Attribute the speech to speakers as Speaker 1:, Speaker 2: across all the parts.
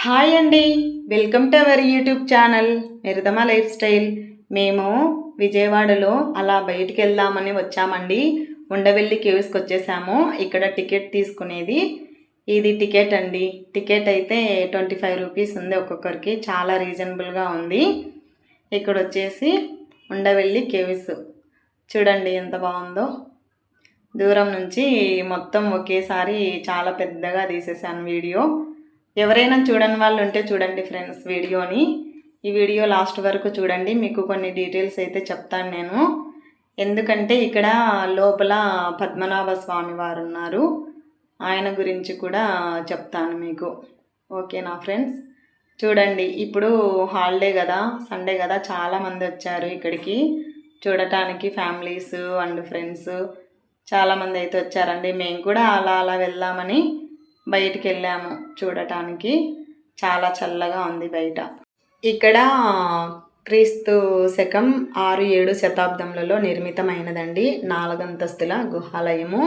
Speaker 1: Hi అండి, welcome to our YouTube channel నిరుదమ lifestyle. మేము విజయవాడలో అలా బయటికి వెళ్దామని వచ్చామండి. ఉండవెల్లి కేవ్స్కి వచ్చేసాము. ఇక్కడ టికెట్ తీసుకునేది ఇది టికెట్ అండి. టికెట్ అయితే 25 రూపీస్ ఉంది ఒక్కొక్కరికి. చాలా రీజనబుల్గా ఉంది. ఇక్కడ వచ్చేసి ఉండవెల్లి కేవ్స్ చూడండి ఎంత బాగుందో. దూరం నుంచి మొత్తం ఒకేసారి చాలా పెద్దగా తీసేసాను వీడియో. ఎవరైనా చూడని వాళ్ళు ఉంటే చూడండి ఫ్రెండ్స్ వీడియోని. ఈ వీడియో లాస్ట్ వరకు చూడండి, మీకు కొన్ని డీటెయిల్స్ అయితే చెప్తాను నేను. ఎందుకంటే ఇక్కడ లోపల పద్మనాభ స్వామి వారు ఉన్నారు, ఆయన గురించి కూడా చెప్తాను మీకు. ఓకేనా ఫ్రెండ్స్? చూడండి, ఇప్పుడు హాలిడే కదా, సండే కదా, చాలామంది వచ్చారు ఇక్కడికి చూడటానికి. ఫ్యామిలీస్ అండ్ ఫ్రెండ్స్ చాలామంది అయితే వచ్చారండి. మేము కూడా అలా వెళ్దామని బయటికి వెళ్ళాము చూడటానికి. చాలా చల్లగా ఉంది బయట. ఇక్కడ క్రీస్తు శకం 6-7 శతాబ్దంలలో నిర్మితమైనదండి 4 అంతస్తుల గుహాలయము.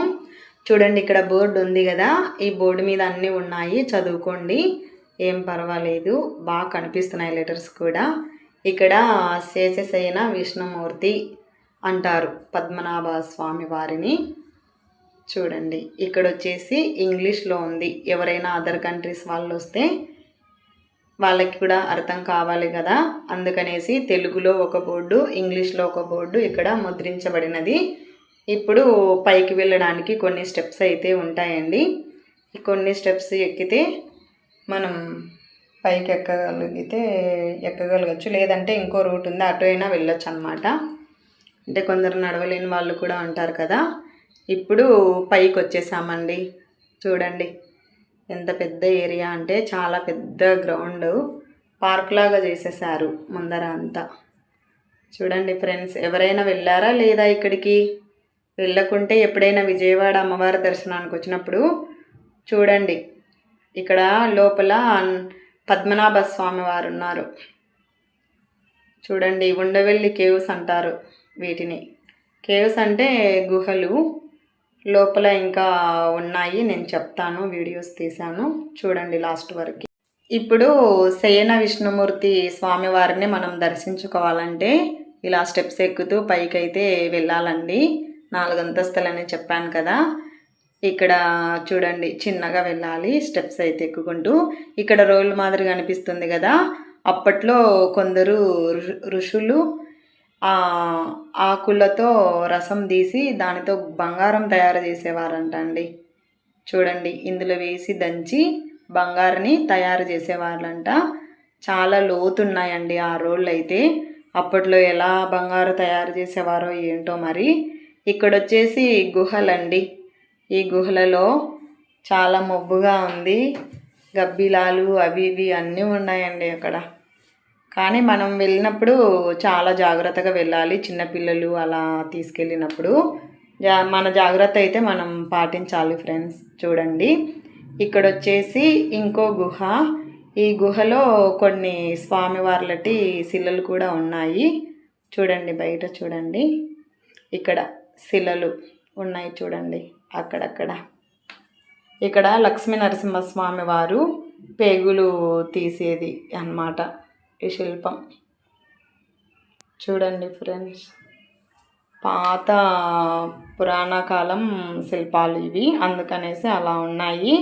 Speaker 1: చూడండి, ఇక్కడ బోర్డు ఉంది కదా, ఈ బోర్డు మీద అన్నీ ఉన్నాయి, చదువుకోండి, ఏం పర్వాలేదు, బాగా కనిపిస్తున్నాయి లెటర్స్ కూడా. ఇక్కడ శేషశయన విష్ణుమూర్తి అంటారు పద్మనాభ స్వామి వారిని. చూడండి, ఇక్కడ వచ్చేసి ఇంగ్లీష్లో ఉంది. ఎవరైనా అదర్ కంట్రీస్ వాళ్ళు వస్తే వాళ్ళకి కూడా అర్థం కావాలి కదా, అందుకనేసి తెలుగులో ఒక బోర్డు, ఇంగ్లీష్లో ఒక బోర్డు ఇక్కడ ముద్రించబడినది. ఇప్పుడు పైకి వెళ్ళడానికి కొన్ని స్టెప్స్ అయితే ఉంటాయండి. కొన్ని స్టెప్స్ ఎక్కితే మనం పైకి ఎక్కగలగచ్చు, లేదంటే ఇంకో రూట్ ఉంది, అటు అయినా వెళ్ళొచ్చు అనమాట. అంటే కొందరు నడవలేని వాళ్ళు కూడా ఉంటారు కదా. ఇప్పుడు పైకి వచ్చేసామండి. చూడండి ఎంత పెద్ద ఏరియా, అంటే చాలా పెద్ద గ్రౌండ్, పార్క్ లాగా చేసేసారు ముందర అంతా. చూడండి ఫ్రెండ్స్, ఎవరైనా వెళ్ళారా లేదా ఇక్కడికి? వెళ్ళకుంటే ఎప్పుడైనా విజయవాడ అమ్మవారి దర్శనానికి వచ్చినప్పుడు చూడండి, ఇక్కడ లోపల పద్మనాభ స్వామి వారు ఉన్నారు. చూడండి, ఉండవెల్లి కేవ్స్ అంటారు వీటిని. కేవ్స్ అంటే గుహలు, లోపల ఇంకా ఉన్నాయి, నేను చెప్తాను, వీడియోస్ తీశాను, చూడండి లాస్ట్ వరకు. ఇప్పుడు శయన విష్ణుమూర్తి స్వామివారిని మనం దర్శించుకోవాలంటే ఇలా స్టెప్స్ ఎక్కుతూ పైకి అయితే వెళ్ళాలండి. 4 అంతస్తులని చెప్పాను కదా. ఇక్కడ చూడండి, చిన్నగా వెళ్ళాలి స్టెప్స్ అయితే ఎక్కుకుంటూ. ఇక్కడ రోడ్ల మాదిరిగా అనిపిస్తుంది కదా, అప్పట్లో కొందరు ఋషులు ఆకులతో రసం తీసి దానితో బంగారం తయారు చేసేవారంట అండి. చూడండి, ఇందులో వేసి దంచి బంగారుని తయారు చేసేవాళ్ళంట. చాలా లోతున్నాయండి ఆ రోళ్ళు అయితే. అప్పట్లో ఎలా బంగారు తయారు చేసేవారో ఏంటో మరి. ఇక్కడ వచ్చేసి గుహలండి. ఈ గుహలలో చాలా మబ్బుగా ఉంది, గబ్బిలాలు అవి ఇవి అన్నీ ఉన్నాయండి అక్కడ. కానీ మనం వెళ్ళినప్పుడు చాలా జాగ్రత్తగా వెళ్ళాలి, చిన్నపిల్లలు అలా తీసుకెళ్ళినప్పుడు మన జాగ్రత్త అయితే మనం పాటించాలి ఫ్రెండ్స్. చూడండి, ఇక్కడ వచ్చేసి ఇంకో గుహ. ఈ గుహలో కొన్ని స్వామివార్లటి శిలలు కూడా ఉన్నాయి. చూడండి బయట, చూడండి ఇక్కడ శిలలు ఉన్నాయి చూడండి అక్కడక్కడ. ఇక్కడ లక్ష్మీ నరసింహస్వామి వారు పేగులు తీసేది అన్నమాట ఈ శిల్పం. చూడండి ఫ్రెండ్స్, పాత పురాణ కాలం శిల్పాలు ఇవి, అందుకనేసి అలా ఉన్నాయి.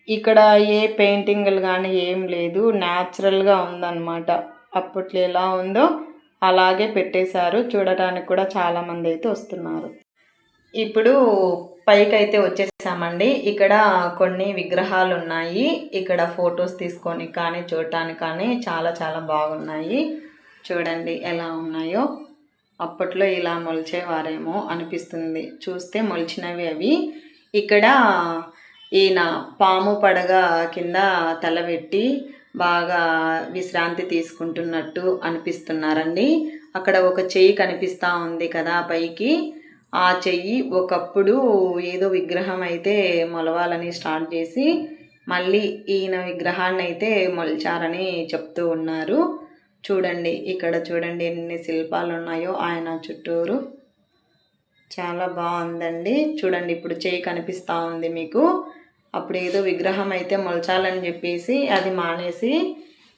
Speaker 1: ఇక్కడ ఏ పెయింటింగ్లు కానీ ఏం లేదు, న్యాచురల్గా ఉందన్నమాట. అప్పట్లో ఎలా ఉందో అలాగే పెట్టేశారు. చూడటానికి కూడా చాలామంది అయితే వస్తున్నారు. ఇప్పుడు పైకి అయితే వచ్చేసామండి. ఇక్కడ కొన్ని విగ్రహాలు ఉన్నాయి. ఇక్కడ ఫొటోస్ తీసుకొని కానీ చూడటానికి కానీ చాలా చాలా బాగున్నాయి. చూడండి ఎలా ఉన్నాయో. అప్పట్లో ఇలా మొలిచేవారేమో అనిపిస్తుంది, చూస్తే మొలిచినవి అవి. ఇక్కడ ఈయన పాము పడగ కింద తలబెట్టి బాగా విశ్రాంతి తీసుకుంటున్నట్టు అనిపిస్తున్నారండి. అక్కడ ఒక చెయ్యి కనిపిస్తూ ఉంది కదా పైకి, ఆ చెయ్యి ఒకప్పుడు ఏదో విగ్రహం అయితే మొలవాలని స్టార్ట్ చేసి మళ్ళీ ఈయన విగ్రహాన్ని అయితే మొలిచారని చెప్తూ ఉన్నారు. చూడండి, ఇక్కడ చూడండి ఎన్ని శిల్పాలు ఉన్నాయో ఆయన చుట్టూరు. చాలా బాగుందండి. చూడండి, ఇప్పుడు చెయ్యి కనిపిస్తూ ఉంది మీకు. అప్పుడు ఏదో విగ్రహం అయితే మొలచాలని చెప్పేసి అది మానేసి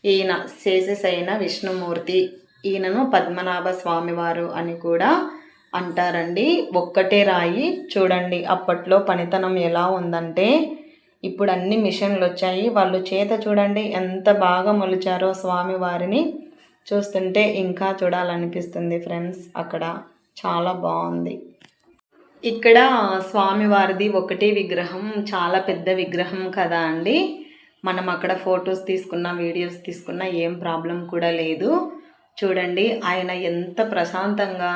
Speaker 1: ఈయన శేషశయన విష్ణుమూర్తి, ఈయనను పద్మనాభ స్వామివారు అని కూడా అంటారండి. ఒక్కటే రాయి చూడండి అప్పట్లో పనితనం ఎలా ఉందంటే, ఇప్పుడు అన్ని మిషన్లు వచ్చాయి, వాళ్ళు చేత చూడండి ఎంత బాగా మొలిచారో స్వామివారిని. చూస్తుంటే ఇంకా చూడాలనిపిస్తుంది ఫ్రెండ్స్. అక్కడ చాలా బాగుంది. ఇక్కడ స్వామివారిది ఒకటే విగ్రహం, చాలా పెద్ద విగ్రహం కదా అండి. మనం అక్కడ ఫొటోస్ తీసుకున్నా వీడియోస్ తీసుకున్నా ఏం ప్రాబ్లం కూడా లేదు. చూడండి ఆయన ఎంత ప్రశాంతంగా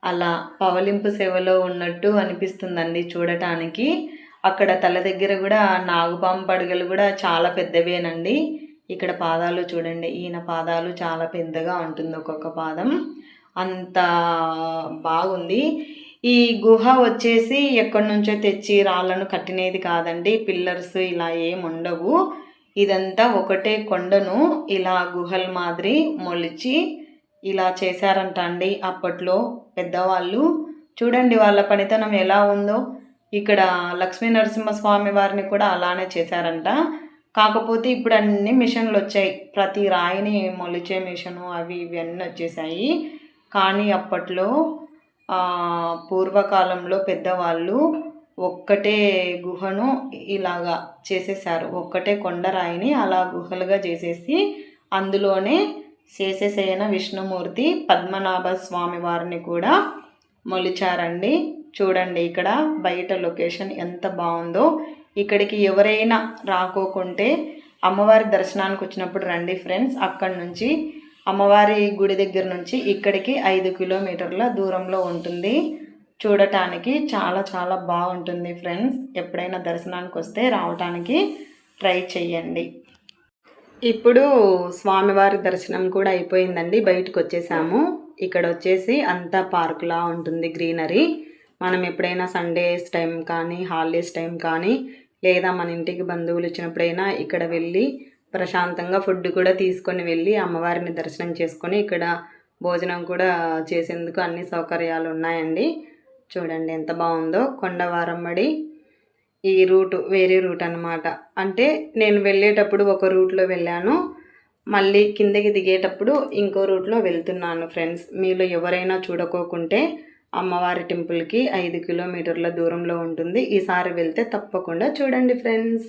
Speaker 1: అలా పవలింపు సేవలో ఉన్నట్టు అనిపిస్తుందండి చూడటానికి. అక్కడ తల దగ్గర కూడా నాగుపాము పడగలు కూడా చాలా పెద్దవేనండి. ఇక్కడ పాదాలు చూడండి, ఈయన పాదాలు చాలా పెద్దగా ఉంటుంది ఒక్కొక్క పాదం, అంత బాగుంది. ఈ గుహ వచ్చేసి ఎక్కడి నుంచో తెచ్చి రాళ్ళను కట్టినది కాదండి, పిల్లర్స్ ఇలా ఏం ఉండవు. ఇదంతా ఒకటే కొండను ఇలా గుహల మాదిరి మొలిచి ఇలా చేశారంట అండి అప్పట్లో పెద్దవాళ్ళు. చూడండి వాళ్ళ పనితనం ఎలా ఉందో. ఇక్కడ లక్ష్మీ నరసింహస్వామి వారిని కూడా అలానే చేశారంట. కాకపోతే ఇప్పుడు అన్ని మిషన్లు వచ్చాయి, ప్రతి రాయిని మొలిచే మిషను అవి ఇవి అన్నీ వచ్చేసాయి. కానీ అప్పట్లో పూర్వకాలంలో పెద్దవాళ్ళు ఒక్కటే గుహను ఇలాగా చేసేసారు. ఒక్కటే కొండరాయిని అలా గుహలుగా చేసేసి అందులోనే శేషశయన విష్ణుమూర్తి పద్మనాభ స్వామి వారిని కూడా మొలిచారండి. చూడండి ఇక్కడ బయట లొకేషన్ ఎంత బాగుందో. ఇక్కడికి ఎవరైనా రాకోకుంటే అమ్మవారి దర్శనానికి వచ్చినప్పుడు రండి ఫ్రెండ్స్. అక్కడి నుంచి అమ్మవారి గుడి దగ్గర నుంచి ఇక్కడికి 5 కిలోమీటర్ల దూరంలో ఉంటుంది. చూడటానికి చాలా చాలా బాగుంటుంది ఫ్రెండ్స్. ఎప్పుడైనా దర్శనానికి వస్తే రావటానికి ట్రై చెయ్యండి. ఇప్పుడు స్వామివారి దర్శనం కూడా అయిపోయిందండి, బయటకు వచ్చేసాము. ఇక్కడ వచ్చేసి అంతా పార్కులా ఉంటుంది, గ్రీనరీ. మనం ఎప్పుడైనా సండేస్ టైం కానీ హాలిడేస్ టైం కానీ లేదా మన ఇంటికి బంధువులు వచ్చినప్పుడైనా ఇక్కడ వెళ్ళి ప్రశాంతంగా ఫుడ్ కూడా తీసుకొని వెళ్ళి అమ్మవారిని దర్శనం చేసుకొని ఇక్కడ భోజనం కూడా చేసేందుకు అన్ని సౌకర్యాలు ఉన్నాయండి. చూడండి ఎంత బాగుందో. కొండవారమ్మడి ఈ రూటు వేరే రూట్ అనమాట. అంటే నేను వెళ్ళేటప్పుడు ఒక రూట్లో వెళ్ళాను, మళ్ళీ కిందకి దిగేటప్పుడు ఇంకో రూట్లో వెళ్తున్నాను ఫ్రెండ్స్. మీలో ఎవరైనా చూడకోకుంటే అమ్మవారి టెంపుల్కి 5 కిలోమీటర్ల దూరంలో ఉంటుంది. ఈసారి వెళ్తే తప్పకుండా చూడండి ఫ్రెండ్స్.